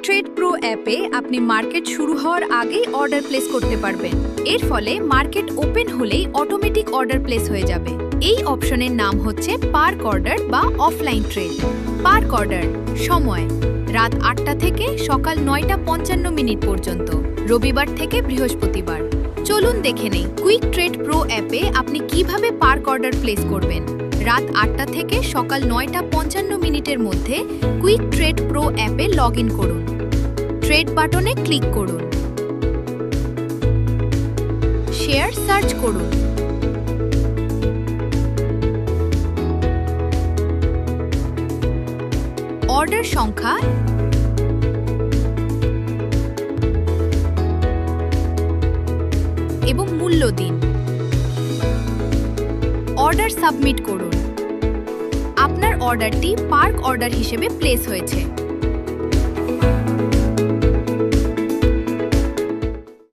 Trade pro অ্যাপে আপনি market শুরু হওয়ার আগেই অর্ডার প্লেস করতে পারবেন। এর ফলে মার্কেট ওপেন হলেই অটোমেটিক অর্ডার প্লেস হয়ে যাবে। এই অপশনের নাম হচ্ছে পার্ক অর্ডার বা অফলাইন ট্রেড। পার্ক অর্ডার সময় রাত ৮টা থেকে সকাল ৯:৫৫ পর্যন্ত, রবিবার থেকে বৃহস্পতিবার। চলুন দেখে নেই কুইক ট্রেড প্রো অ্যাপে আপনি কিভাবে পার্ক অর্ডার প্লেস করবেন। রাত ৮টা থেকে সকাল ৯:৫৫ মধ্যে কুইক ট্রেড প্রো অ্যাপে লগ ইন করুন। ট্রেড বাটনে ক্লিক করুন। শেয়ার সার্চ করুন। অর্ডার সংখ্যা এবং মূল্য দিন। অর্ডার সাবমিট করুন। আপনার অর্ডারটি পার্ক অর্ডার হিসেবে প্লেস হয়েছে।